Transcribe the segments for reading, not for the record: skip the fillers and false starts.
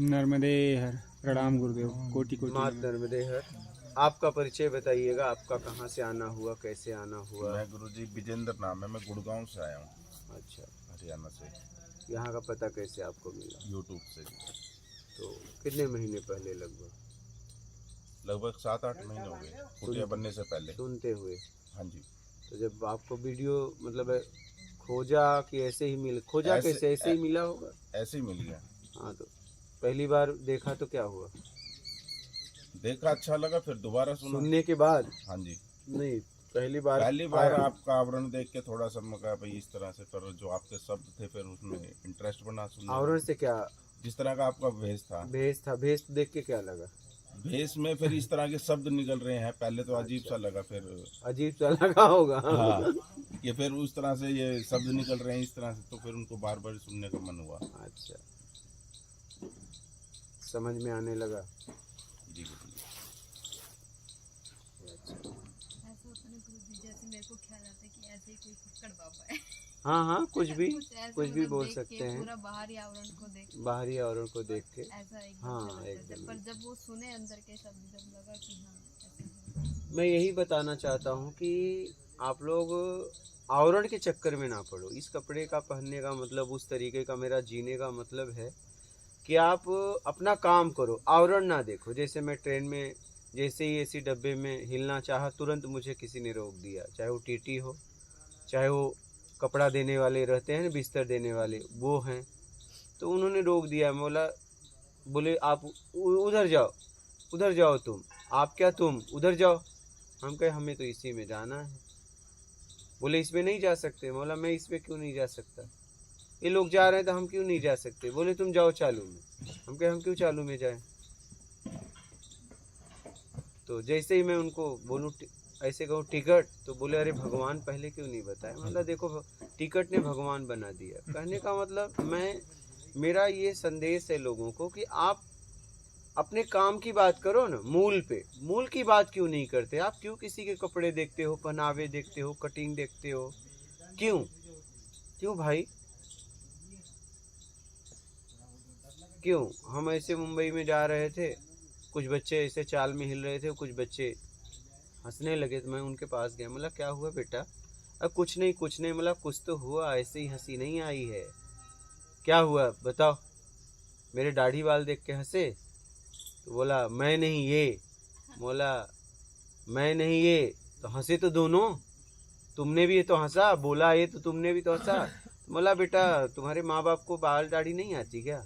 नर्मदे हर। प्रणाम गुरुदेव। कोटि कोटि मात नमन। नर्मदे हर। आपका परिचय बताइएगा, आपका कहाँ से आना हुआ, कैसे आना हुआ? मैं गुरुजी विजेंद्र नाम है, मैं गुड़गांव से आया हूँ, अच्छा, हरियाणा से। यहाँ का पता कैसे आपको मिला? यूट्यूब से जी। तो कितने महीने पहले लगभग? लगभग 7-8 महीने हो गए कुटिया बनने से पहले। सुनते हुए। हाँ जी। तो जब आपको वीडियो मतलब खोजा कि ऐसे ही मिल खोजा, कैसे ऐसे ही मिला होगा? ऐसे ही मिल गया। हाँ, तो पहली बार देखा तो क्या हुआ? देखा, अच्छा लगा, फिर दोबारा सुना। सुनने के बाद? हाँ जी। नहीं, पहली बार आपका आवरण देख के थोड़ा सा मैं कहा भाई इस तरह से कर, जो आपके शब्द थे फिर उसमें इंटरेस्ट बना सुनने। आवरण से क्या? जिस तरह का आपका भेष था। भेष देख के क्या लगा? भेष में फिर इस तरह के शब्द निकल रहे हैं, पहले तो अजीब सा लगा, फिर अजीब सा लगा होगा। हाँ, ये फिर उस तरह से ये शब्द निकल रहे हैं इस तरह से, तो फिर उनको बार बार सुनने का मन हुआ। अच्छा, समझ में आने लगा। जी। अच्छा, ऐसा होता है गुरुजी, जैसे मेरे को ख्याल आता है कि ऐसे ही कोई फक्कड़ बाबा है। हाँ, कुछ भी मतलब बोल देख सकते के हैं। पूरा बाहरी आवरण को देख के बाहरी आवरण को देख के। ऐसा एकदम हाँ, से लगता था। एकदम। पर जब वो सुने अंदर के शब्द, जब लगा कि हाँ ऐसे ही है। मैं यही बताना चाहता हूँ कि आप लोग आवरण के चक्कर में ना पड़ो। इस कपड़े का पहनने का मतलब, उस तरीके का मेरा जीने का मतलब है कि आप अपना काम करो, आवरण ना देखो। जैसे मैं ट्रेन में जैसे ही एसी डब्बे में हिलना चाहा, तुरंत मुझे किसी ने रोक दिया, चाहे वो टीटी हो, चाहे वो कपड़ा देने वाले रहते हैं, बिस्तर देने वाले वो हैं, तो उन्होंने रोक दिया। बोले आप उधर जाओ तुम। आप क्या, तुम उधर जाओ। हम कहे हमें तो इसी में जाना है। बोले इसमें नहीं जा सकते। बोला मैं इसमें क्यों नहीं जा सकता, ये लोग जा रहे हैं तो हम क्यों नहीं जा सकते। बोले तुम जाओ चालू में। हम कहे हम क्यों चालू में जाएं। तो जैसे ही मैं उनको बोलूँ ऐसे कहूँ टिकट, तो बोले अरे भगवान पहले क्यों नहीं बताया। मतलब देखो, टिकट ने भगवान बना दिया। कहने का मतलब मेरा ये संदेश है लोगों को कि आप अपने काम की बात करो ना, मूल की बात क्यों नहीं करते। आप क्यों किसी के कपड़े देखते हो, पहनावे देखते हो, कटिंग देखते हो, क्यों भाई, क्यों? हम ऐसे मुंबई में जा रहे थे, कुछ बच्चे ऐसे चाल में हिल रहे थे, कुछ बच्चे हंसने लगे, तो मैं उनके पास गया। मतलब क्या हुआ बेटा? अब कुछ नहीं, मतलब कुछ तो हुआ, ऐसे ही हंसी नहीं आई है। क्या हुआ बताओ? मेरे दाढ़ी बाल देख के हंसे। तो बोला मैं नहीं ये। बोला मैं नहीं ये। तो हंसे तो दोनों, तुमने भी तो हंसा, बोला ये तो तुमने भी तो हंसा। बोला बेटा तुम्हारे माँ बाप को बाल दाढ़ी नहीं आती क्या?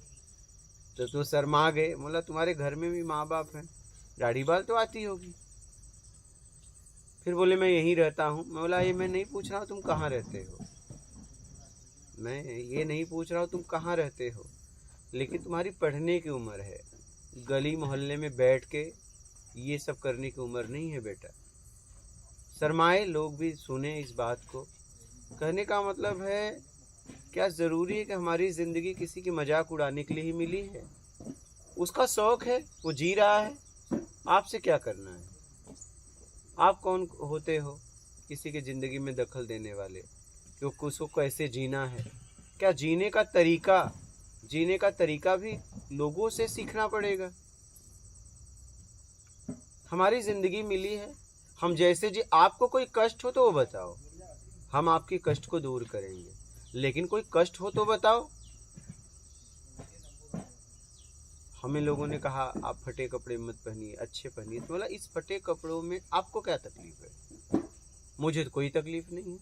तो शर्मा गए। बोला तुम्हारे घर में भी माँ बाप हैं, दाढ़ी बाल तो आती होगी। फिर बोले मैं यहीं रहता हूँ। मैं बोला ये मैं नहीं पूछ रहा हूँ तुम कहाँ रहते हो, मैं ये नहीं पूछ रहा हूँ तुम कहाँ रहते हो, लेकिन तुम्हारी पढ़ने की उम्र है। गली मोहल्ले में बैठ के ये सब करने की उम्र नहीं है बेटा। शर्माए लोग भी सुने इस बात को। कहने का मतलब है, क्या ज़रूरी है कि हमारी ज़िंदगी किसी की मजाक उड़ाने के लिए ही मिली है? उसका शौक़ है, वो जी रहा है, आपसे क्या करना है? आप कौन होते हो किसी के ज़िंदगी में दखल देने वाले? कि उसको कैसे जीना है, क्या जीने का तरीका भी लोगों से सीखना पड़ेगा। हमारी ज़िंदगी मिली है, हम जैसे जी। आपको कोई कष्ट हो तो वो बताओ, हम आपके कष्ट को दूर करेंगे, लेकिन कोई कष्ट हो तो बताओ। हमें लोगों ने कहा आप फटे कपड़े मत पहनिए, अच्छे पहनिए। तो बोला इस फटे कपड़ों में आपको क्या तकलीफ है? मुझे तो कोई तकलीफ नहीं है,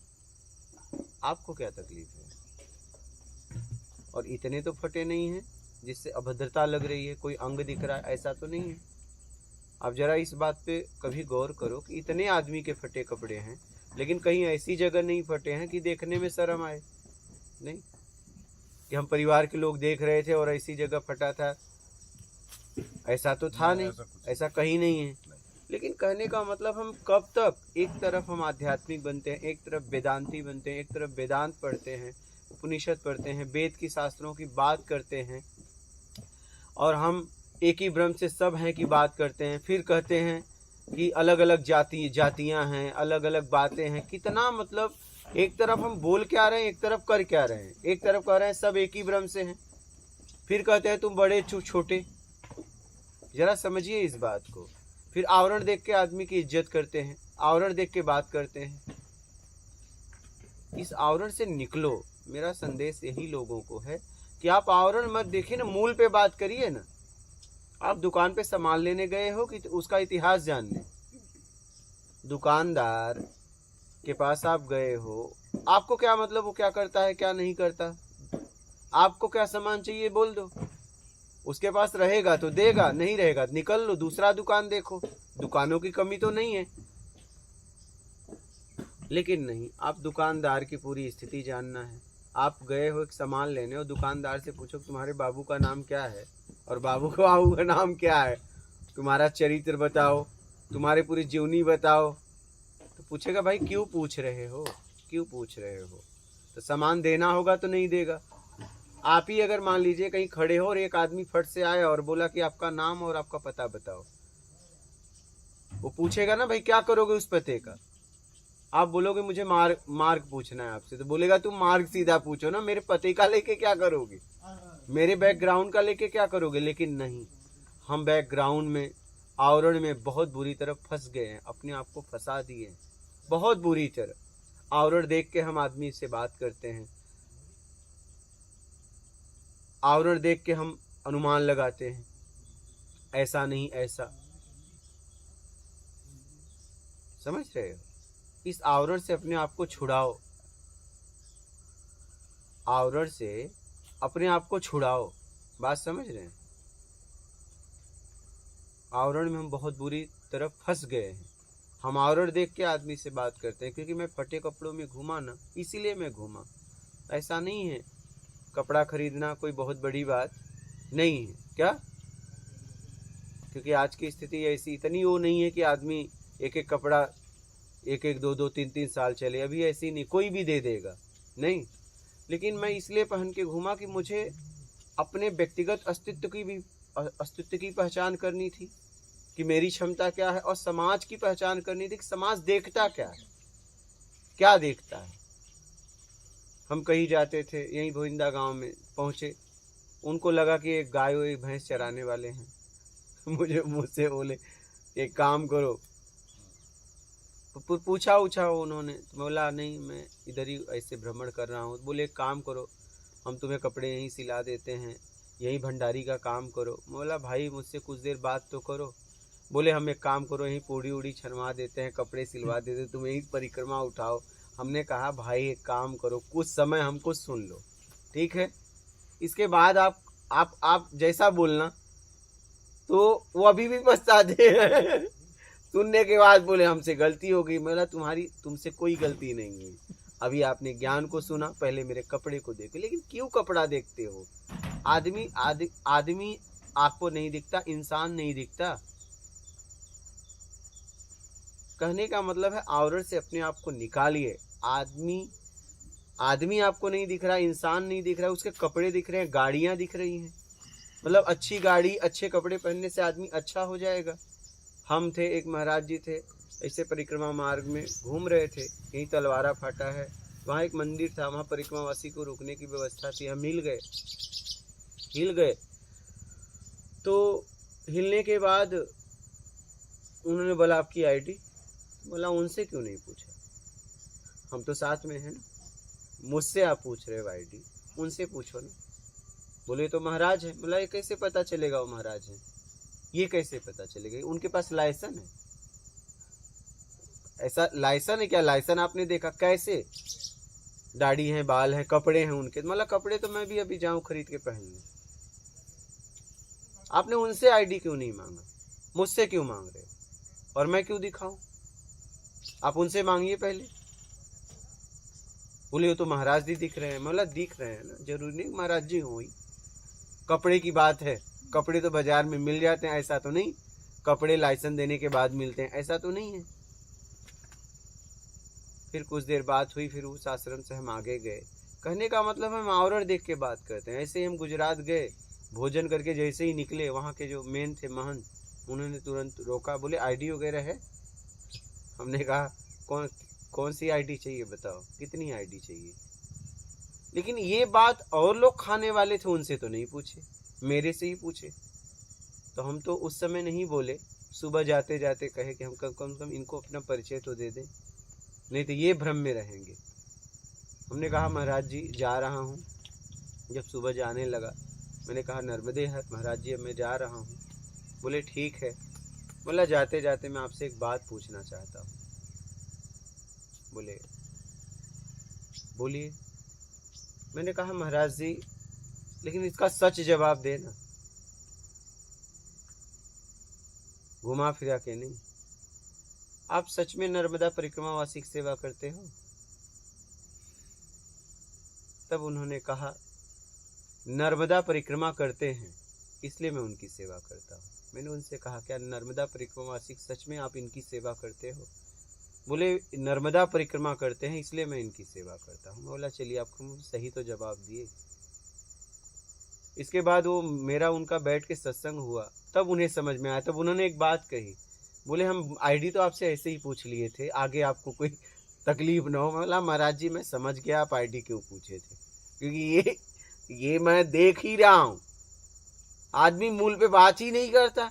आपको क्या तकलीफ है? और इतने तो फटे नहीं हैं जिससे अभद्रता लग रही है, कोई अंग दिख रहा है, ऐसा तो नहीं है। आप जरा इस बात पे कभी गौर करो कि इतने आदमी के फटे कपड़े हैं, लेकिन कहीं ऐसी जगह नहीं फटे हैं कि देखने में शर्म आए। नहीं कि हम परिवार के लोग देख रहे थे और ऐसी जगह फटा था, ऐसा तो था नहीं, ऐसा कहीं नहीं है। लेकिन कहने का मतलब, हम कब तक एक तरफ हम आध्यात्मिक बनते हैं, एक तरफ वेदांती बनते हैं, एक तरफ वेदांत पढ़ते हैं, उपनिषद पढ़ते हैं, वेद की शास्त्रों की बात करते हैं, और हम एक ही ब्रह्म से सब हैं की बात करते हैं, फिर कहते हैं कि अलग अलग जातियां हैं, अलग अलग बातें हैं। कितना मतलब, एक तरफ हम बोल क्या रहे हैं, एक तरफ कर क्या रहे हैं। एक तरफ कह रहे हैं सब एक ही ब्रह्म से हैं, फिर कहते हैं तुम बड़े छोटे। जरा समझिए इस बात को। फिर आवरण देख के आदमी की इज्जत करते हैं, आवरण देख के बात करते हैं। इस आवरण से निकलो। मेरा संदेश यही लोगों को है कि आप आवरण मत देखिए ना, मूल पे बात करिए ना। आप दुकान पे सामान लेने गए हो कि उसका इतिहास जानने? दुकानदार के पास आप गए हो, आपको क्या मतलब वो क्या करता है क्या नहीं करता? आपको क्या सामान चाहिए बोल दो, उसके पास रहेगा तो देगा, नहीं रहेगा तो निकल लो, दूसरा दुकान देखो। दुकानों की कमी तो नहीं है, लेकिन नहीं, आप दुकानदार की पूरी स्थिति जानना है। आप गए हो एक सामान लेने और दुकानदार से पूछो तुम्हारे बाबू का नाम क्या है और बाबू का नाम क्या है, तुम्हारा चरित्र बताओ, तुम्हारी पूरी जीवनी बताओ। तो पूछेगा भाई क्यों पूछ रहे हो, क्यों पूछ रहे हो? तो सामान देना होगा तो नहीं देगा। आप ही अगर मान लीजिए कहीं खड़े हो और एक आदमी फट से आया और बोला कि आपका नाम और आपका पता बताओ, वो पूछेगा ना भाई क्या करोगे उस पते का? आप बोलोगे मुझे मार्ग पूछना है आपसे, तो बोलेगा तुम मार्ग सीधा पूछो ना, मेरे पते का लेके क्या करोगे, मेरे बैकग्राउंड का लेके क्या करोगे? लेकिन नहीं, हम बैकग्राउंड में, आवरण में बहुत बुरी तरह फंस गए हैं, अपने आप को फंसा दिए हैं बहुत बुरी तरह। आवरण देख के हम आदमी से बात करते हैं, आवरण देख के हम अनुमान लगाते हैं, ऐसा नहीं ऐसा। समझ रहे हो? इस आवरण से अपने आप को छुड़ाओ, आवरण से अपने आप को छुड़ाओ। बात समझ रहे हैं? आवरण में हम बहुत बुरी तरह फंस गए हैं। हम आवरण देख के आदमी से बात करते हैं, क्योंकि मैं फटे कपड़ों में घूमा ना, इसीलिए मैं घूमा। ऐसा नहीं है, कपड़ा खरीदना कोई बहुत बड़ी बात नहीं है क्या? क्योंकि आज की स्थिति ऐसी इतनी वो नहीं है कि आदमी एक एक कपड़ा एक एक दो दो तीन तीन साल चले, अभी ऐसी नहीं, कोई भी दे देगा नहीं। लेकिन मैं इसलिए पहन के घूमा कि मुझे अपने व्यक्तिगत अस्तित्व की पहचान करनी थी कि मेरी क्षमता क्या है, और समाज की पहचान करनी थी कि समाज देखता क्या है, क्या देखता है। हम कहीं जाते थे, यहीं भोइंदा गांव में पहुंचे, उनको लगा कि एक गाय और एक भैंस चराने वाले हैं। मुझे मुझसे बोले एक काम करो, पूछा उन्होंने, तो बोला नहीं मैं इधर ही ऐसे भ्रमण कर रहा हूँ। बोले एक काम करो, हम तुम्हें कपड़े यहीं सिला देते हैं, यहीं भंडारी का काम करो। बोला भाई मुझसे कुछ देर बात तो करो। बोले हम एक काम करो, यहीं पूड़ी उड़ी छनवा देते हैं, कपड़े सिलवा देते हैं, तुम यहीं परिक्रमा उठाओ। हमने कहा भाई एक काम करो, कुछ समय हमको सुन लो, ठीक है? इसके बाद आप जैसा बोलना। तो वो अभी भी पछताते हैं। सुनने के बाद बोले हमसे गलती हो गई। बोला तुमसे कोई गलती नहीं है, अभी आपने ज्ञान को सुना, पहले मेरे कपड़े को देखो। लेकिन क्यों कपड़ा देखते हो? आदमी आपको नहीं दिखता, इंसान नहीं दिखता। कहने का मतलब है आवरण से अपने आप को निकालिए। आदमी आपको नहीं दिख रहा, इंसान नहीं दिख रहा, उसके कपड़े दिख रहे हैं, गाड़ियां दिख रही हैं। मतलब अच्छी गाड़ी अच्छे कपड़े पहनने से आदमी अच्छा हो जाएगा। हम थे, एक महाराज जी थे, ऐसे परिक्रमा मार्ग में घूम रहे थे, यहीं तलवारा फाटा है, वहाँ एक मंदिर था, वहाँ परिक्रमावासी को रुकने की व्यवस्था थी। हम हिल गए। तो हिलने के बाद उन्होंने बोला आपकी आईडी। बोला उनसे क्यों नहीं पूछा, हम तो साथ में हैं ना, मुझसे आप पूछ रहे हो आईडी, उनसे पूछो ना। बोले तो महाराज है। बोला ये कैसे पता चलेगा वो महाराज है, ये कैसे पता चलेगा? उनके पास लाइसेंस है। ऐसा लाइसेंस है क्या? लाइसेंस आपने देखा कैसे? दाढ़ी है, बाल है, कपड़े हैं उनके। मतलब कपड़े तो मैं भी अभी जाऊं खरीद के पहन लूं। आपने उनसे आईडी क्यों नहीं मांगा, मुझसे क्यों मांग रहे हो, और मैं क्यों दिखाऊं? आप उनसे मांगिए पहले। बोले वो तो महाराज जी दिख रहे हैं। मतलब दिख रहे हैं ना, जरूरी नहीं महाराज जी हो ही। कपड़े की बात है, कपड़े तो बाजार में मिल जाते हैं, ऐसा तो नहीं कपड़े लाइसेंस देने के बाद मिलते हैं, ऐसा तो नहीं है। फिर कुछ देर बात हुई, फिर उस आश्रम से हम आगे गए। कहने का मतलब हम आवरण देख के बात करते हैं। ऐसे ही हम गुजरात गए, भोजन करके जैसे ही निकले, वहाँ के जो मेन थे महंत, उन्होंने तुरंत रोका। बोले आईडी वगैरह है? हमने कहा कौन सी आईडी चाहिए बताओ, कितनी आईडी चाहिए? लेकिन ये बात और लोग खाने वाले थे, उनसे तो नहीं पूछे। मेरे से ही पूछे। तो हम तो उस समय नहीं बोले, सुबह जाते जाते कहे कि हम कम से कम इनको अपना परिचय तो दे दें, नहीं तो ये भ्रम में रहेंगे। हमने कहा महाराज जी जा रहा हूँ। जब सुबह जाने लगा मैंने कहा नर्मदे हर महाराज जी अब मैं जा रहा हूँ। बोले ठीक है। बोला जाते जाते मैं आपसे एक बात पूछना चाहता हूँ। बोले बोलिए। मैंने कहा महाराज जी लेकिन इसका सच जवाब देना, घुमा फिरा के नहीं। आप सच में नर्मदा परिक्रमा वासी की सेवा करते हो? तब उन्होंने कहा नर्मदा परिक्रमा करते हैं इसलिए मैं उनकी सेवा करता हूँ। मैंने उनसे कहा क्या नर्मदा परिक्रमा वासी सच में आप इनकी सेवा करते हो? बोले नर्मदा परिक्रमा करते हैं इसलिए मैं इनकी सेवा करता हूँ। बोला चलिए आपको सही तो जवाब दिए। इसके बाद वो मेरा उनका बैठ के सत्संग हुआ, तब उन्हें समझ में आया। तब उन्होंने एक बात कही, बोले हम आईडी तो आपसे ऐसे ही पूछ लिए थे, आगे आपको कोई तकलीफ ना हो। बोला महाराज जी मैं समझ गया आप आईडी क्यों पूछे थे, क्योंकि ये मैं देख ही रहा हूं आदमी मूल पे बात ही नहीं करता।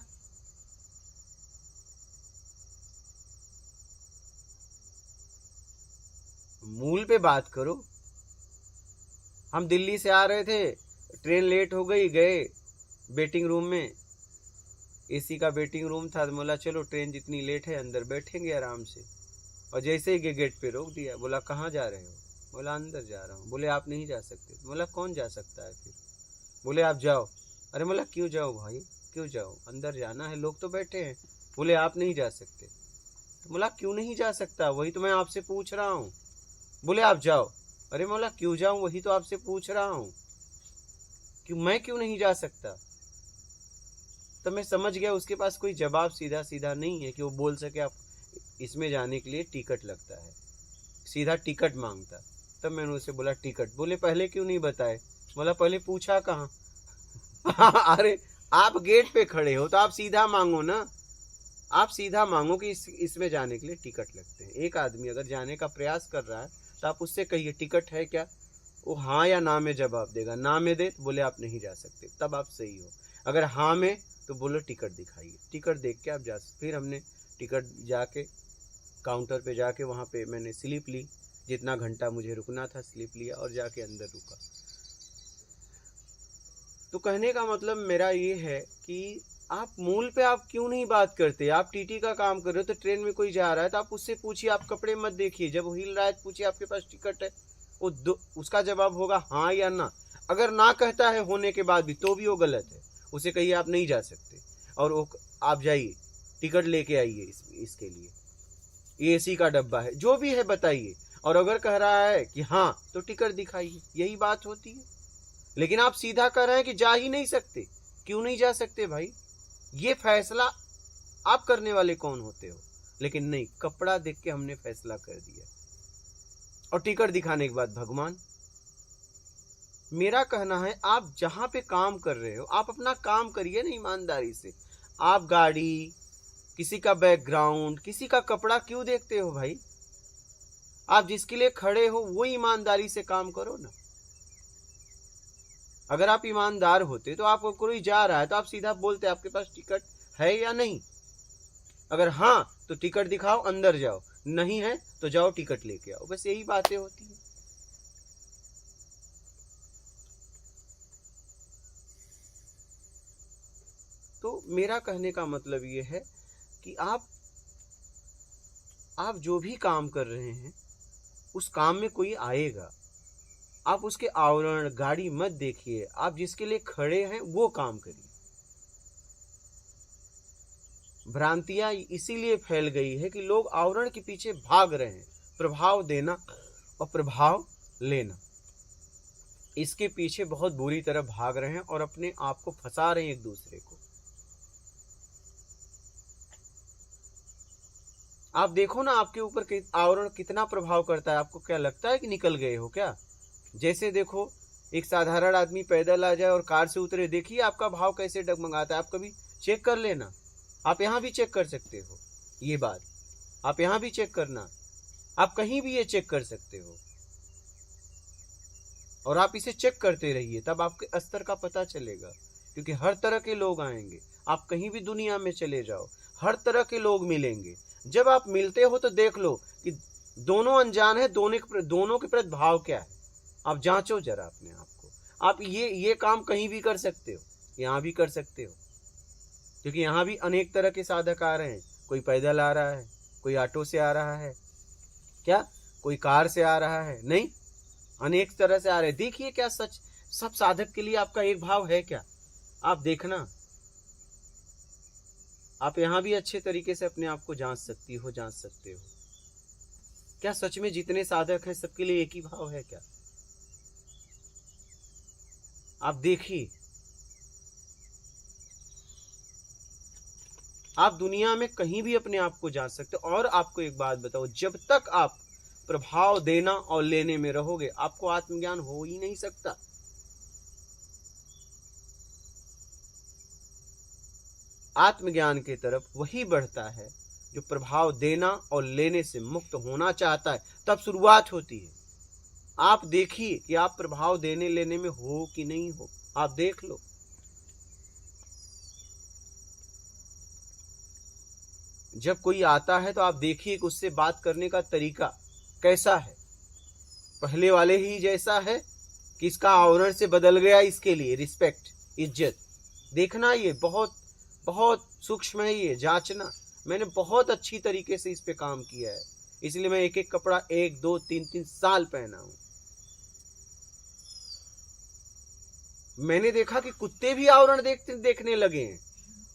मूल पे बात करो। हम दिल्ली से आ रहे थे, ट्रेन लेट हो गई, गए वेटिंग रूम में, एसी का वेटिंग रूम था। तो बोला चलो ट्रेन जितनी लेट है अंदर बैठेंगे आराम से। और जैसे ही गेट पे रोक दिया। बोला कहाँ जा रहे हो? बोला अंदर जा रहा हूँ। बोले आप नहीं जा सकते। बोला कौन जा सकता है फिर? बोले आप जाओ। अरे बोला क्यों जाओ भाई, क्यों जाओ? अंदर जाना है, लोग तो बैठे हैं। बोले आप नहीं जा सकते। तो बोला क्यों नहीं जा सकता, वही तो मैं आपसे पूछ रहा हूँ। बोले आप जाओ। अरे बोला क्यों जाऊँ, वही तो आपसे पूछ रहा हूँ कि मैं क्यों नहीं जा सकता। तो मैं समझ गया उसके पास कोई जवाब सीधा सीधा नहीं है कि वो बोल सके आप इसमें जाने के लिए टिकट लगता है, सीधा टिकट मांगता। तब मैंने उसे बोला टिकट। बोले पहले क्यों नहीं बताए? बोला पहले पूछा कहाँ? अरे आप गेट पे खड़े हो तो आप सीधा मांगो ना, आप सीधा मांगो कि इसमें जाने के लिए टिकट लगते हैं। एक आदमी अगर जाने का प्रयास कर रहा है तो आप उससे कहिए टिकट है क्या, वो हाँ या ना में जवाब देगा। ना में दे तो बोले आप नहीं जा सकते, तब आप सही हो। अगर हाँ में तो बोलो टिकट दिखाइए, टिकट देख के आप जा सकते। फिर हमने टिकट जाके काउंटर पे जाके वहाँ पे मैंने स्लिप ली, जितना घंटा मुझे रुकना था स्लिप लिया और जाके अंदर रुका। तो कहने का मतलब मेरा ये है कि आप मूल पे आप क्यों नहीं बात करते? आप टीटी का काम कर रहे हो तो ट्रेन में कोई जा रहा है तो आप उससे पूछिए, आप कपड़े मत देखिए। जब वो हिल रहा है पूछिए आपके पास टिकट है, वो उसका जवाब होगा हाँ या ना। अगर ना कहता है होने के बाद भी तो भी वो गलत है, उसे कहिए आप नहीं जा सकते और वो आप जाइए टिकट लेके आइए इसके लिए, ये एसी का डब्बा है, जो भी है बताइए। और अगर कह रहा है कि हाँ तो टिकट दिखाइए, यही बात होती है। लेकिन आप सीधा कह रहे हैं कि जा ही नहीं सकते। क्यों नहीं जा सकते भाई? ये फैसला आप करने वाले कौन होते हो? लेकिन नहीं, कपड़ा देख के हमने फैसला कर दिया और टिकट दिखाने के बाद भगवान। मेरा कहना है आप जहां पे काम कर रहे हो आप अपना काम करिए ना ईमानदारी से। आप गाड़ी, किसी का बैकग्राउंड, किसी का कपड़ा क्यों देखते हो भाई? आप जिसके लिए खड़े हो वो ईमानदारी से काम करो ना। अगर आप ईमानदार होते तो आप कोई जा रहा है तो आप सीधा बोलते आपके पास टिकट है या नहीं। अगर हाँ तो टिकट दिखाओ अंदर जाओ, नहीं है तो जाओ टिकट लेके आओ। बस यही बातें होती है। तो मेरा कहने का मतलब ये है कि आप जो भी काम कर रहे हैं उस काम में कोई आएगा, आप उसके आवरण गाड़ी मत देखिए, आप जिसके लिए खड़े हैं वो काम करिए। भ्रांतियां इसीलिए फैल गई है कि लोग आवरण के पीछे भाग रहे हैं, प्रभाव देना और प्रभाव लेना, इसके पीछे बहुत बुरी तरह भाग रहे हैं और अपने आप को फंसा रहे हैं एक दूसरे को। आप देखो ना आपके ऊपर आवरण कितना प्रभाव करता है। आपको क्या लगता है कि निकल गए हो क्या? जैसे देखो एक साधारण आदमी पैदल आ जाए और कार से उतरे, देखिए आपका भाव कैसे डगमगाता है। आप कभी चेक कर लेना, आप यहाँ भी चेक कर सकते हो ये बात, आप यहाँ भी चेक करना, आप कहीं भी ये चेक कर सकते हो और आप इसे चेक करते रहिए, तब आपके स्तर का पता चलेगा क्योंकि हर तरह के लोग आएंगे। आप कहीं भी दुनिया में चले जाओ, हर तरह के लोग मिलेंगे। जब आप मिलते हो तो देख लो कि दोनों अनजान है, दोनों के प्रति भाव क्या है। आप जांचो जरा अपने आप को। आप ये काम कहीं भी कर सकते हो, यहाँ भी कर सकते हो, क्योंकि यहाँ भी अनेक तरह के साधक आ रहे हैं। कोई पैदल आ रहा है, कोई ऑटो से आ रहा है, क्या कोई कार से आ रहा है, नहीं, अनेक तरह से आ रहे हैं। देखिए क्या सच सब साधक के लिए आपका एक भाव है क्या? आप देखना, आप यहाँ भी अच्छे तरीके से अपने आप को जांच सकते हो। क्या सच में जितने साधक हैं सबके लिए एक ही भाव है क्या? आप देखिए, आप दुनिया में कहीं भी अपने आप को जांच सकते हो। और आपको एक बात बताओ, जब तक आप प्रभाव देना और लेने में रहोगे, आपको आत्मज्ञान हो ही नहीं सकता। आत्मज्ञान की तरफ वही बढ़ता है जो प्रभाव देना और लेने से मुक्त होना चाहता है, तब शुरुआत होती है। आप देखिए कि आप प्रभाव देने लेने में हो कि नहीं हो, आप देख लो। जब कोई आता है तो आप देखिए कि उससे बात करने का तरीका कैसा है, पहले वाले ही जैसा है कि इसका आवरण से बदल गया। इसके लिए रिस्पेक्ट, इज्जत देखना, ये बहुत बहुत सूक्ष्म है, ये जांचना। मैंने बहुत अच्छी तरीके से इस पे काम किया है, इसलिए मैं एक एक कपड़ा 1, 2, 3 साल पहना हूं। मैंने देखा कि कुत्ते भी आवरण देखने लगे हैं।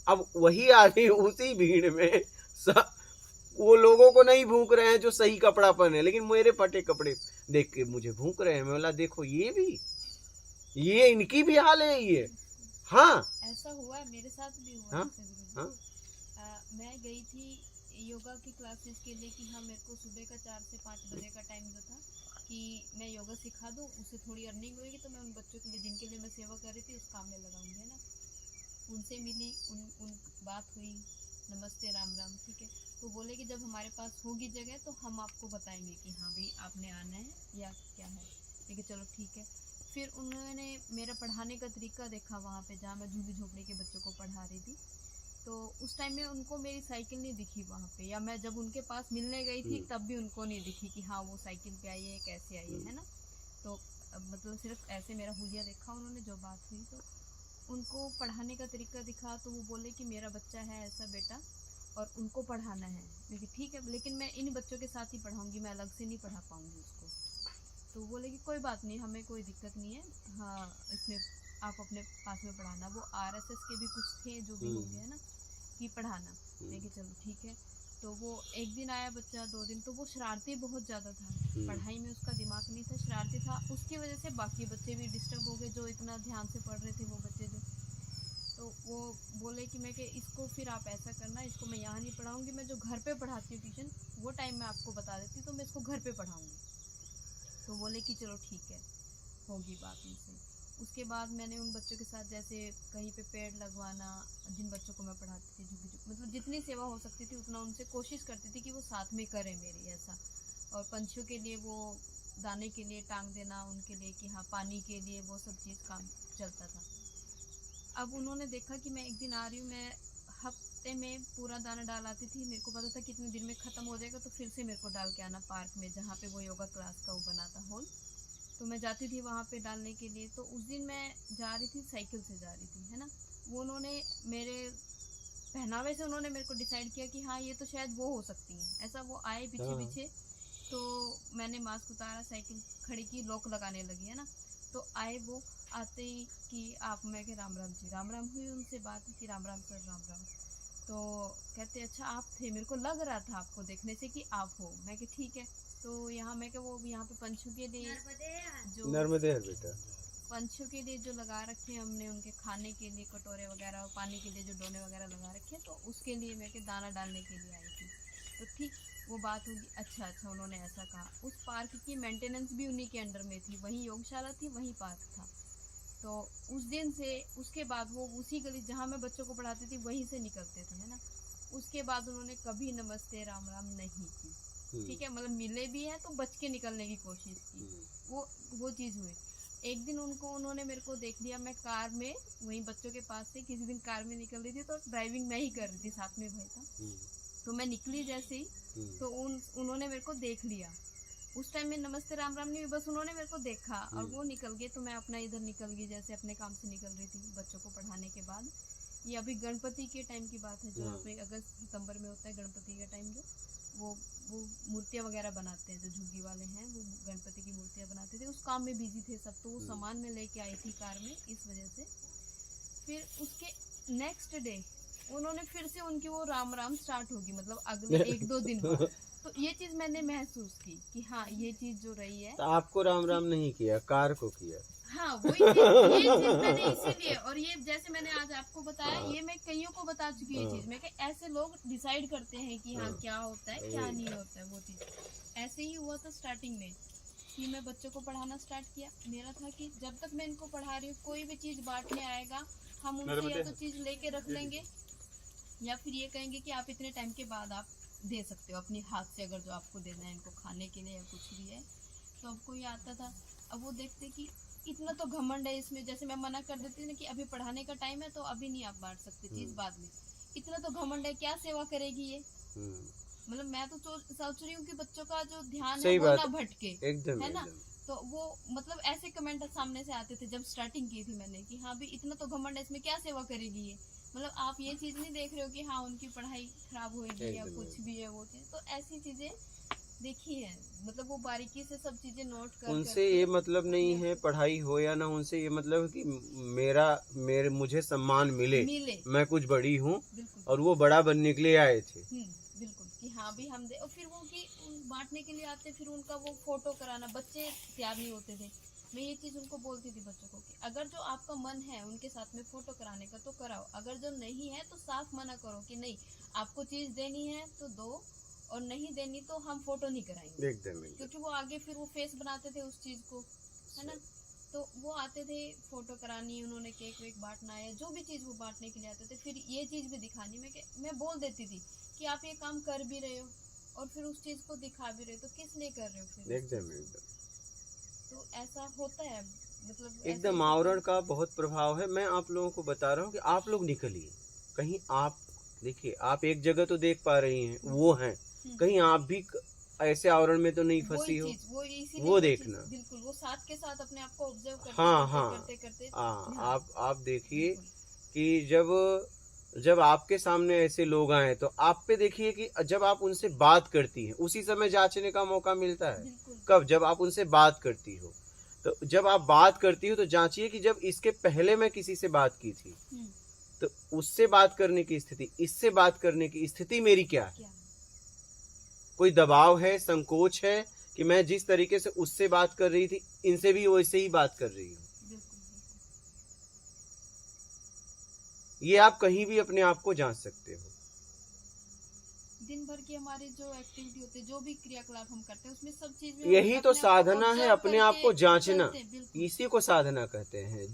अब वही आदमी उसी भीड़ में वो लोगों को नहीं भूख रहे हैं जो सही कपड़ा पहने, लेकिन मेरे फटे कपड़े देख के मुझे भूख रहे हैं। मैं बोला देखो ये इनकी भी हाल है ये। हाँ, ऐसा हुआ है, मेरे साथ भी हुआ हाँ, है गुरुजी। हाँ, मैं गई थी योगा की क्लासेस के लिए कि हाँ मेरे को सुबह का 4 से 5 बजे का टाइम जो था कि मैं योगा सिखा दूँ, उससे थोड़ी अर्निंग होगी, तो मैं उन बच्चों के लिए जिनके लिए मैं सेवा कर रही थी उस काम में लगाऊंगी, है ना। उनसे मिली, उन बात हुई, नमस्ते राम राम, ठीक है। तो बोले कि जब हमारे पास होगी जगह तो हम आपको बताएंगे कि हाँ भाई आपने आना है या क्या है। ठीक है, चलो ठीक है। फिर उन्होंने मेरा पढ़ाने का तरीका देखा वहाँ पे जहाँ मैं झुग्गी झोपड़ी के बच्चों को पढ़ा रही थी। तो उस टाइम में उनको मेरी साइकिल नहीं दिखी वहाँ पे, या मैं जब उनके पास मिलने गई थी तब भी उनको नहीं दिखी कि हाँ वो साइकिल पे आई है, कैसे आई है ना। तो मतलब सिर्फ ऐसे मेरा हुलिया देखा उन्होंने, जो बात हुई तो उनको पढ़ाने का तरीका दिखा। तो वो बोले कि मेरा बच्चा है ऐसा बेटा और उनको पढ़ाना है। लेकिन ठीक है, लेकिन मैं इन बच्चों के साथ ही पढ़ाऊंगी, मैं अलग से नहीं पढ़ा पाऊंगी उसको। तो वो बोले कि कोई बात नहीं, हमें कोई दिक्कत नहीं है, हाँ इसमें आप अपने पास में पढ़ाना। वो RSS के भी कुछ थे जो भी होंगे, है ना, कि पढ़ाना। लेकिन चलो ठीक है। तो वो एक दिन आया बच्चा, 2 दिन, तो वो शरारती बहुत ज़्यादा था, पढ़ाई में उसका दिमाग नहीं था, शरारती था। उसकी वजह से बाकी बच्चे भी डिस्टर्ब हो गए जो इतना ध्यान से पढ़ रहे थे, वो बच्चे जो। तो वो बोले कि मैं कि इसको फिर आप ऐसा करना, इसको मैं यहाँ नहीं पढ़ाऊँगी, मैं जो घर पे पढ़ाती हूँ ट्यूशन वो टाइम मैं आपको बता देती, तो मैं इसको घर पे पढ़ाऊँगी। तो बोले कि चलो ठीक है, होगी बात इनसे। उसके बाद मैंने उन बच्चों के साथ जैसे कहीं पे पेड़ लगवाना, जिन बच्चों को मैं पढ़ाती थी मतलब जितनी सेवा हो सकती थी उतना उनसे कोशिश करती थी कि वो साथ में करें मेरी, ऐसा। और पंछियों के लिए वो दाने के लिए टांग देना उनके लिए, कि हाँ पानी के लिए, वो सब चीज़ काम चलता था। अब उन्होंने देखा कि मैं एक दिन आ रही हूँ, मैं हफ्ते में पूरा दाना डाल आती थी, मेरे को पता था कितने दिन में ख़त्म हो जाएगा, तो फिर से मेरे को डाल के आना पार्क में जहाँ पे वो योगा क्लास का वो बना था हॉल। तो मैं जाती थी वहाँ पे डालने के लिए। तो उस दिन मैं जा रही थी, साइकिल से जा रही थी, है ना। वो उन्होंने मेरे पहनावे से उन्होंने मेरे को डिसाइड किया कि हाँ ये तो शायद वो हो सकती हैं, ऐसा। वो आए पीछे पीछे, तो मैंने मास्क उतारा, साइकिल खड़ी की, लॉक लगाने लगी, है ना। तो आए वो, आते ही कि आप, मैं कि राम राम जी, राम राम हुई उनसे बात कि राम राम सर, राम राम। तो कहते अच्छा आप थे, मेरे को लग रहा था आपको देखने से कि आप हो। मैं कि ठीक है। तो यहाँ मैं कि वो यहाँ पे पंछियों के लिए जो बेटा पंछियों के लिए जो लगा रखे हैं हमने, उनके खाने के लिए कटोरे वगैरह और पानी के लिए जो डोने वगैरह लगा रखे हैं, तो उसके लिए मैं कि दाना डालने के लिए आई थी। तो ठीक वो बात होगी, अच्छा उन्होंने ऐसा कहा। उस पार्क की मेंटेनेंस भी उन्हीं के अंडर में थी, वहीं योगशाला थी, वहीं पार्क था। तो उस दिन से उसके बाद वो उसी गली जहाँ मैं बच्चों को पढ़ाती थी वहीं से निकलते थे, है ना। उसके बाद उन्होंने कभी नमस्ते राम राम नहीं की, ठीक है। मतलब मिले भी हैं तो बच के निकलने की कोशिश की, वो चीज़ हुई। एक दिन उन्होंने मेरे को देख लिया, मैं कार में वहीं बच्चों के पास से किसी दिन कार में निकल रही थी, तो ड्राइविंग मैं ही कर रही थी, साथ में भाई था। तो मैं निकली जैसे ही तो उन्होंने मेरे को देख लिया। उस टाइम में नमस्ते राम राम नहीं, बस उन्होंने मेरे को देखा और वो निकल गए। तो मैं अपना इधर निकल गई, जैसे अपने काम से निकल रही थी बच्चों को पढ़ाने के बाद। ये अभी गणपति के टाइम की बात है, जो यहाँ पे अगस्त सितंबर में होता है गणपति का टाइम, जो वो मूर्तियाँ वगैरह बनाते हैं, जो झुग्गी वाले हैं वो गणपति की मूर्तियाँ बनाते थे। उस काम में बिजी थे सब, तो वो सामान में लेके आई थी कार में, इस वजह से। फिर उसके नेक्स्ट डे उन्होंने फिर से उनकी वो राम राम स्टार्ट होगी, मतलब अगले 1-2 दिन बाद। तो ये चीज मैंने महसूस की कि हाँ ये चीज जो रही है। तो आपको राम राम नहीं किया, कार को किया। हाँ वही ये चीज मैंने इसीलिए, और ये जैसे मैंने आज आपको बताया, ये मैं कईयों को बता चुकी हूँ। ये चीज मैं ऐसे लोग डिसाइड करते हैं कि हाँ क्या होता है क्या नहीं होता है, वो चीज ऐसे ही हुआ था स्टार्टिंग में कि मैं बच्चों को पढ़ाना स्टार्ट किया। मेरा था कि जब तक मैं इनको पढ़ा रही हूँ, कोई भी चीज बांटने आएगा हम उनसे या तो चीज लेके रख लेंगे, या फिर ये कहेंगे कि आप इतने टाइम के बाद आप दे सकते हो अपने हाथ से, अगर जो आपको देना है इनको खाने के लिए या कुछ भी है। तो अब कोई आता था, अब वो देखते कि इतना तो घमंड है इसमें, जैसे मैं मना कर देती थी ना कि अभी पढ़ाने का टाइम है तो अभी नहीं आप बांट सकते चीज, बाद में। इतना तो घमंड है, क्या सेवा करेगी ये। मतलब मैं तो सोच रही हूँ कि बच्चों का जो ध्यान है वो ना भटके, एकदम है ना। तो वो मतलब ऐसे कमेंट सामने से आते थे जब स्टार्टिंग की थी मैंने कि हाँ भी इतना तो घमंड है, इसमें क्या सेवा करेगी ये। मतलब आप ये चीज नहीं देख रहे हो कि हाँ उनकी पढ़ाई खराब होगी या कुछ भी है वो चीज। तो ऐसी चीजें देखी है, मतलब वो बारीकी से सब चीजें नोट कर उनसे ये मतलब नहीं है पढ़ाई हो या ना, उनसे ये मतलब है कि मुझे सम्मान मिले, मैं कुछ बड़ी हूँ, और वो बड़ा बनने के लिए आए थे। बिल्कुल कि हाँ भी हम दे। और फिर वो कि बांटने के लिए आते, फिर उनका वो फोटो कराना, बच्चे तैयार नहीं होते थे। मैं ये चीज उनको बोलती थी बच्चों को कि अगर जो आपका मन है उनके साथ में फोटो कराने का तो कराओ, अगर जो नहीं है तो साफ मना करो कि नहीं आपको चीज देनी है तो दो, और नहीं देनी तो हम फोटो नहीं कराएंगे। क्योंकि वो आगे फिर वो फेस बनाते थे उस चीज को, है ना। तो वो आते थे फोटो करानी, उन्होंने केक वेक बांटना है, जो भी चीज वो बांटने के लिए आते थे। फिर ये चीज भी दिखानी, मैं बोल देती थी कि आप ये काम कर भी रहे हो और फिर उस चीज को दिखा भी रहे हो, तो किस लिए कर रहे हो फिर। एकदम तो ऐसा होता है, मतलब एकदम आवरण का बहुत प्रभाव है। मैं आप लोगों को बता रहा हूँ कि आप लोग निकलिए कहीं, आप देखिए, आप एक जगह तो देख पा रही हैं वो हैं, कहीं आप भी ऐसे आवरण में तो नहीं फंसी हो, वो देखना। बिल्कुल वो साथ के साथ अपने आप को ऑब्जर्व करते। आप देखिए कि जब आपके सामने ऐसे लोग आए तो आप पे देखिए कि जब आप उनसे बात करती हैं उसी समय जांचने का मौका मिलता है। कब? जब आप उनसे बात करती हो। तो जब आप बात करती हो तो जांचिए कि जब इसके पहले मैं किसी से बात की थी तो उससे बात करने की स्थिति, इससे बात करने की स्थिति मेरी क्या है। कोई दबाव है, संकोच है कि मैं जिस तरीके से उससे बात कर रही थी इनसे भी वैसे ही बात कर रही हूँ। ये आप कहीं भी अपने आप को जांच सकते हो। दिन भर की हमारी जो एक्टिविटी होती है, जो भी क्रियाकलाप हम करते हैं, उसमें सब चीज में यही तो साधना है, अपने आप को जांचना, इसी को साधना कहते हैं।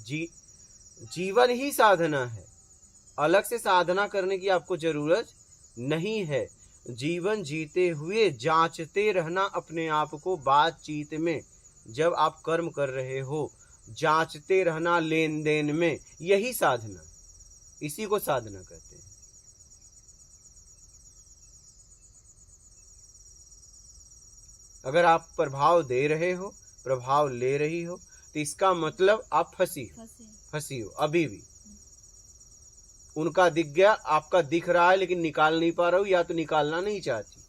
जीवन ही साधना है, अलग से साधना करने की आपको जरूरत नहीं है। जीवन जीते हुए जांचते रहना अपने आप को, बातचीत में जब आप कर्म कर रहे हो जांचते रहना, लेन देन में, यही साधना, इसी को साधना कहते हैं। अगर आप प्रभाव दे रहे हो, प्रभाव ले रही हो, तो इसका मतलब आप फंसी हो अभी भी। उनका दिख गया, आपका दिख रहा है लेकिन निकाल नहीं पा रहा हो, या तो निकालना नहीं चाहती।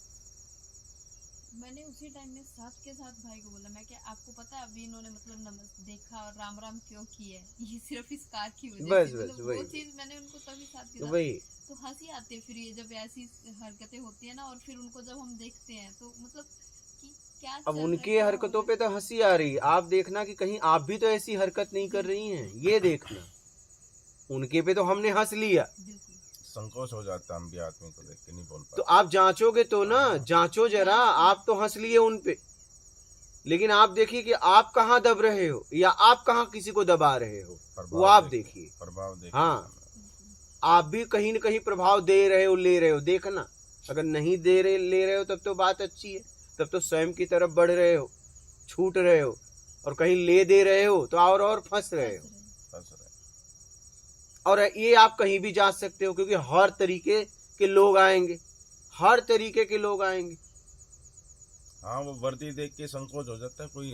मैंने उसी टाइम में साथ के साथ भाई को बोला, मैं क्या आपको पता है अभी इन्होंने मतलब देखा और राम राम क्यों की है, ये सिर्फ इस कार की वजह से। मतलब वो चीज मैंने उनको तभी साथ के साथ, तो हंसी आती है फिर ये जब ऐसी हरकतें होती है ना, और फिर उनको जब हम देखते हैं तो मतलब कि क्या। अब उनके हरकतों पे तो हंसी आ रही, आप देखना कि कहीं आप भी तो ऐसी हरकत नहीं कर रही हैं, ये देखना। उनके पे तो हमने हंस लिया, संकोच हो जाता है हम भी आदमी को देख के नहीं बोल पाते। तो आप जांचोगे तो ना, जांचो जरा। आप तो हंस लिए उन पे, लेकिन आप देखिए कि आप कहाँ दब रहे हो या आप कहाँ किसी को दबा रहे हो, वो आप देखिए। प्रभाव देखिए। हाँ, आप भी कहीं न कहीं प्रभाव दे रहे हो, ले रहे हो, देखना। अगर नहीं ले रहे हो तब तो बात अच्छी है, तब तो स्वयं की तरफ बढ़ रहे हो, छूट रहे हो, और कहीं ले दे रहे हो तो और फंस रहे हो। फंस रहे। और ये आप कहीं भी जा सकते हो, क्योंकि हर तरीके के लोग आएंगे, हर तरीके के लोग आएंगे। हाँ, वो वर्दी देख के संकोच हो जाता है, कोई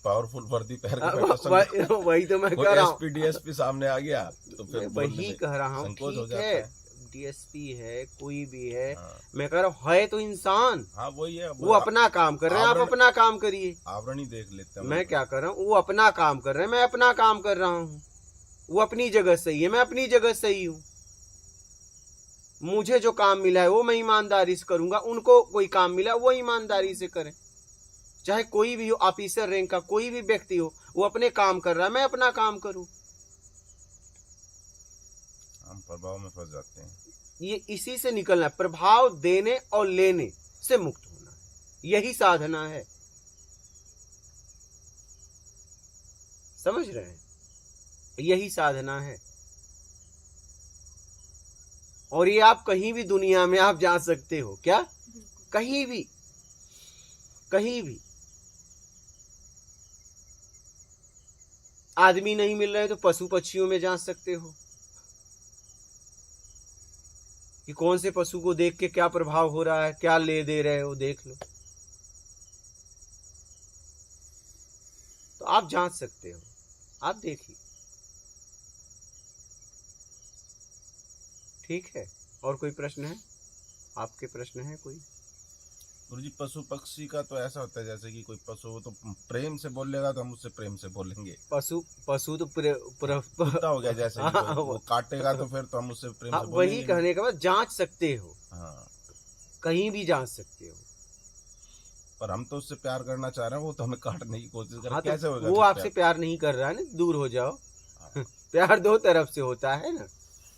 पावरफुल वर्दी पहन के बैठा, संकोच। वही तो मैं कोई कह रहा हूँ, एसपी डीएसपी सामने आ गया तो फिर वही कह रहा हूँ। संकोच हो ठीक जाता है, है। डीएसपी है, कोई भी है, हाँ। मैं कह रहा हूँ है तो इंसान। हाँ, वही है। वो अपना काम कर रहे हैं, आप आवरण- अपना काम करिए। आवरण ही देख लेते हैं। मैं क्या कर रहा हूँ, वो अपना काम कर रहे हैं, मैं अपना काम कर रहा हूँ। वो अपनी जगह सही है, मैं अपनी जगह सही हूँ। मुझे जो काम मिला है वो मैं ईमानदारी से करूंगा, उनको कोई काम मिला वो ईमानदारी से करें। चाहे कोई भी हो, ऑफिसर रैंक का कोई भी व्यक्ति हो, वो अपने काम कर रहा है, मैं अपना काम करूं। हम प्रभाव में फंस जाते हैं। ये इसी से निकलना है, प्रभाव देने और लेने से मुक्त होना है, यही साधना है। समझ रहे हैं, यही साधना है। और ये आप कहीं भी दुनिया में आप जा सकते हो। क्या? कहीं भी, कहीं भी। आदमी नहीं मिल रहे तो पशु पक्षियों में जा सकते हो कि कौन से पशु को देख के क्या प्रभाव हो रहा है, क्या ले दे रहे हो, देख लो। तो आप जांच सकते हो, आप देखिए। ठीक है, और कोई प्रश्न है? आपके प्रश्न है कोई? गुरुजी, पशु पक्षी का तो ऐसा होता है जैसे कि कोई पशु हो तो प्रेम से बोलेगा तो हम उससे प्रेम से बोलेंगे। पशु तो कुत्ता हो गया जैसे कि हाँ, वो काटेगा तो फिर तो हम उससे प्रेम हाँ, से बोलेंगे। वही कहने के बाद जांच सकते हो। हाँ, कहीं भी जांच सकते हो। पर हम तो उससे प्यार करना चाह रहे हैं, वो तो हमें काटने की कोशिश कर रहा हाँ, है। कैसे तो होगा? वो आपसे प्यार नहीं कर रहा है ना, दूर हो जाओ। प्यार दो तरफ से होता है ना।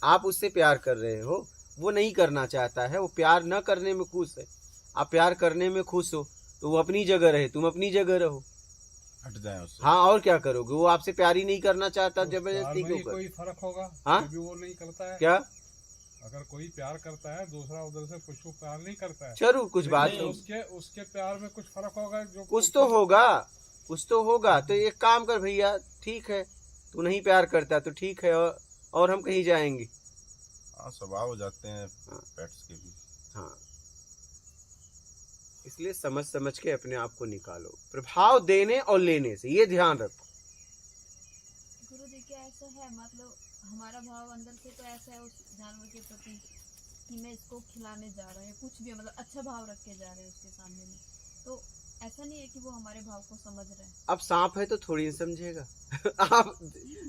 आप उससे प्यार कर रहे हो, वो नहीं करना चाहता है, वो प्यार न करने में खुश है। आप प्यार करने में खुश हो तो वो अपनी जगह रहे, तुम अपनी जगह रहो। हट जाए उससे। हाँ, और क्या करोगे? वो आपसे प्यार ही नहीं करना चाहता, जबरदस्ती क्यों कर? कोई फर्क होगा? हाँ? भी वो नहीं करता है। क्या? अगर कोई प्यार करता है, दूसरा उधर से कुछ को प्यार नहीं करता है, जरूर कुछ बात लेकिन हो, उसके प्यार में कुछ फर्क होगा। जो कुछ तो होगा, कुछ तो होगा। तो एक काम कर भैया, ठीक है तू नहीं प्यार करता तो ठीक है, और हम कहीं जाएंगे। हाँ, स्वभाव हो जाते हैं पेट्स के भी। हाँ, इसलिए समझ समझ के अपने आप को निकालो, प्रभाव देने और लेने से, ये ध्यान रखो। गुरु जी, क्या ऐसा है, मतलब हमारा भाव अंदर से तो ऐसा है उस जानवर के प्रति कि मैं इसको खिलाने जा रहा हूँ, कुछ भी मतलब अच्छा भाव रख के जा रहे हैं उसके सामने में, तो ऐसा नहीं है कि वो हमारे भाव को समझ रहे हैं। अब सांप है तो थोड़ी नहीं समझेगा। आप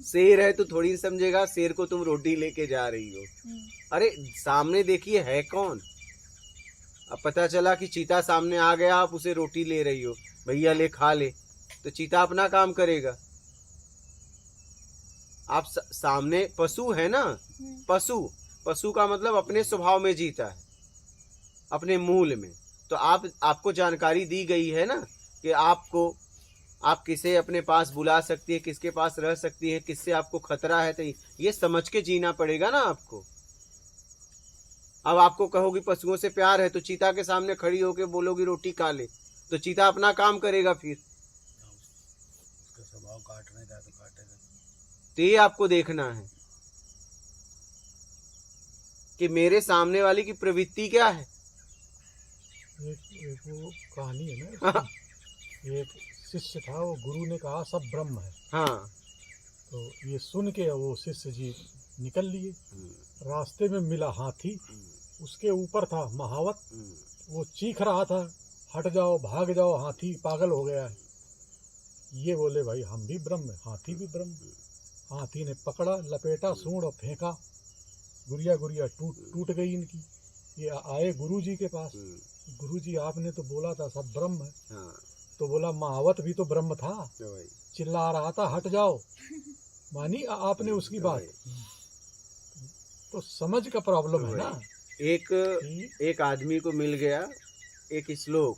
शेर है तो थोड़ी नहीं समझेगा, शेर को तुम रोटी लेके जा रही हो। अरे सामने देखिए है कौन। अब पता चला कि चीता सामने आ गया, आप उसे रोटी ले रही हो, भैया ले खा ले, तो चीता अपना काम करेगा। आप सामने पशु है ना, पशु का मतलब अपने स्वभाव में जीता है, अपने मूल में। तो आपको जानकारी दी गई है ना कि आप किसे अपने पास बुला सकती है, किसके पास रह सकती है, किससे आपको खतरा है, तो ये समझ के जीना पड़ेगा ना आपको। अब आपको कहोगी पशुओं से प्यार है तो चीता के सामने खड़ी होकर बोलोगी रोटी खा ले, तो चीता अपना काम करेगा, फिर उसका स्वभाव काटने का तो काटेगा। तो ये आपको देखना है कि मेरे सामने वाले की प्रवृत्ति क्या है। एक वो कहानी है ना, एक शिष्य था, वो गुरु ने कहा सब ब्रह्म है। हाँ, तो ये सुन के वो शिष्य जी निकल लिए। रास्ते में मिला हाथी, उसके ऊपर था महावत, वो चीख रहा था हट जाओ भाग जाओ, हाथी पागल हो गया है। ये बोले भाई हम भी ब्रह्म है, हाथी भी ब्रह्म। हाथी ने पकड़ा, लपेटा, सूंड और फेंका, गुड़िया गुड़िया टूट गई इनकी। ये आए गुरु जी के पास, गुरु जी आपने तो बोला था सब ब्रह्म है। तो बोला महावत भी तो ब्रह्म था, चिल्ला रहा था हट जाओ, मानी आपने उसकी बात। तो समझ का प्रॉब्लम है ना। एक आदमी को मिल गया एक श्लोक,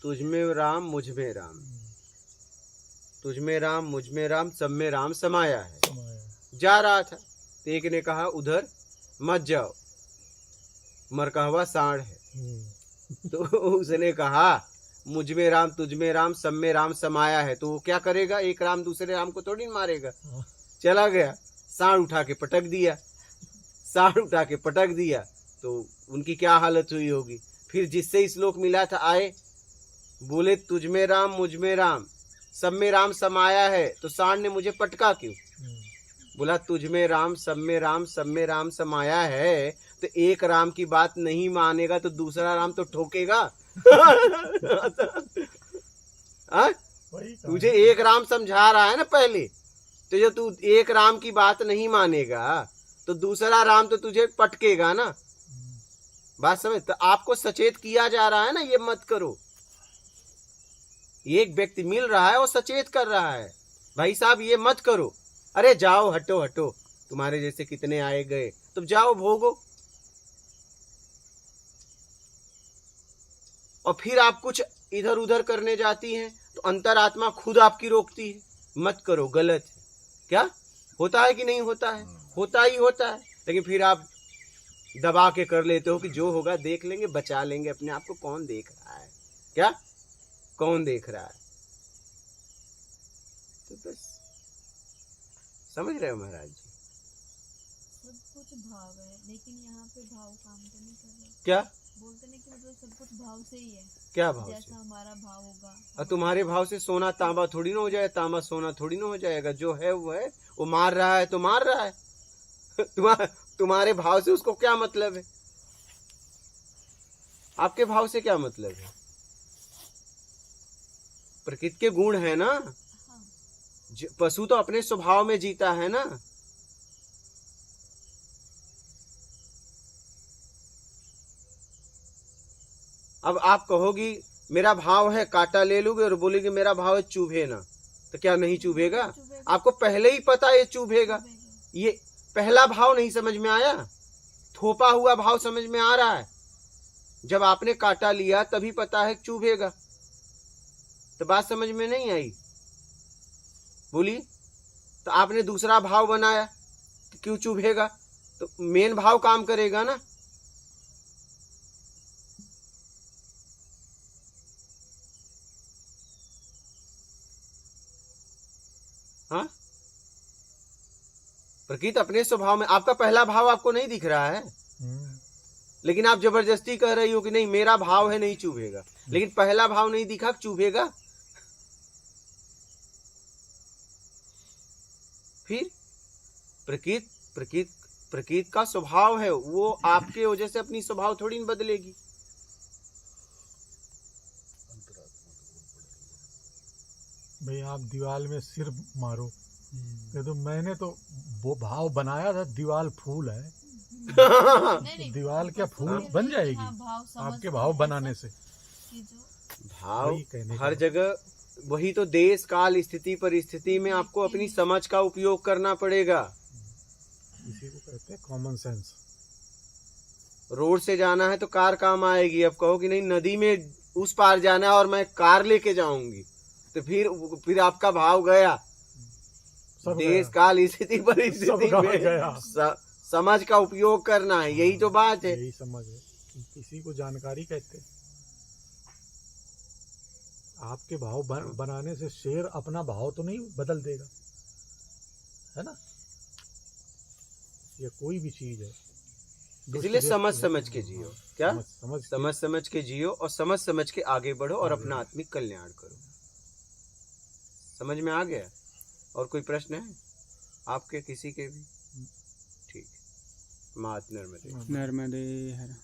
तुझ में राम मुझ में राम, तुझ में राम मुझ में राम, सब में राम समाया है। जा रहा था तो एक ने कहा उधर मत जाओ, मरकहवा सांड है। तो उसने कहा मुझ में राम, तुझ में राम, सब में राम समाया है, तो वो क्या करेगा? एक राम दूसरे राम को थोड़ी मारेगा। चला गया, सांड उठा के पटक दिया, सांड उठा के पटक दिया, तो उनकी क्या हालत हुई होगी। फिर जिससे श्लोक मिला था, आए बोले तुझ में राम, मुझ में राम, सब में राम समाया है, तो सांड ने मुझे पटका क्यों? बोला तुझ में राम, सब में राम, सब में राम समाया है, तो एक राम की बात नहीं मानेगा तो दूसरा राम तो ठोकेगा। तुझे एक राम समझा रहा है ना पहले, तो जो तू एक राम की बात नहीं मानेगा तो दूसरा राम तो तुझे पटकेगा ना। बात समझ? तो आपको सचेत किया जा रहा है ना, ये मत करो। एक व्यक्ति मिल रहा है और सचेत कर रहा है, भाई साहब ये मत करो। अरे जाओ, हटो हटो, तुम्हारे जैसे कितने आए गए, तुम जाओ भोगो। और फिर आप कुछ इधर उधर करने जाती हैं तो अंतरात्मा खुद आपकी रोकती है, मत करो, गलत है। क्या होता है कि नहीं होता है? होता ही होता है। लेकिन फिर आप दबा के कर लेते हो कि जो होगा देख लेंगे, बचा लेंगे अपने आप को। कौन देख रहा है? क्या कौन देख रहा है? तो बस समझ रहे हो महाराज जी? सब कुछ भाव है, लेकिन यहाँ पे भाव काम तो नहीं कर रहे। क्या बोलते नहीं कि मतलब सब कुछ भाव से ही है। क्या भाव जैसा से? हमारा भाव होगा। और तुम्हारे भाव से सोना तांबा थोड़ी ना हो जाए, तांबा सोना थोड़ी ना हो जाएगा। जो है वो है, वो मार रहा है तो मार रहा है। तुम्हारे भाव से उसको क्या मतलब है? आपके भाव से क्या मतलब है? प्रकृति के गुण है ना। हाँ। पशु तो अपने स्वभाव में जीता है ना। अब आप कहोगी मेरा भाव है, कांटा ले लोगे और बोलेगी मेरा भाव है चुभे ना, तो क्या नहीं चुभेगा? आपको पहले ही पता है ये चुभेगा। ये पहला भाव नहीं समझ में आया, थोपा हुआ भाव समझ में आ रहा है। जब आपने कांटा लिया तभी पता है चुभेगा, तो बात समझ में नहीं आई। बोलिए, तो आपने दूसरा भाव बनाया तो क्यों चुभेगा? तो मेन भाव काम करेगा ना। हाँ, प्रकृति अपने स्वभाव में, आपका पहला भाव आपको नहीं दिख रहा है, लेकिन आप जबरदस्ती कह रही हो कि नहीं मेरा भाव है नहीं चुभेगा, लेकिन पहला भाव नहीं दिखा, चुभेगा। फिर प्रकृति का स्वभाव है, वो आपके वजह से अपनी स्वभाव थोड़ी न बदलेगी। भाई आप दीवार में सिर मारो, तो मैंने तो वो भाव बनाया था दीवार फूल है। नहीं, दीवार क्या फूल बन जाएगी? हाँ, भाव समझ आपके भाव बनाने से कि जो भाव वही कहने हर का। जगह, वही तो देश काल स्थिति परिस्थिति में आपको अपनी समझ का उपयोग करना पड़ेगा। इसी को कहते हैं कॉमन सेंस। रोड से जाना है तो कार काम आएगी। अब कहो कि नहीं नदी में उस पार जाना है और मैं कार लेके जाऊंगी, तो फिर आपका भाव गया। देश काल स्थिति परिस्थिति में समझ का उपयोग करना है, यही तो बात है। यही समझ है, इसी को जानकारी कहते हैं। आपके भाव बनाने से शेर अपना भाव तो नहीं बदल देगा, है ना? ये कोई भी चीज है, इसलिए समझ के जियो। क्या समझ के जियो, और समझ के आगे बढ़ो और अपना आत्मिक कल्याण करो। समझ में आ गया? और कोई प्रश्न है आपके किसी के भी? ठीक, मात नर्मदे। नर्मदे हर।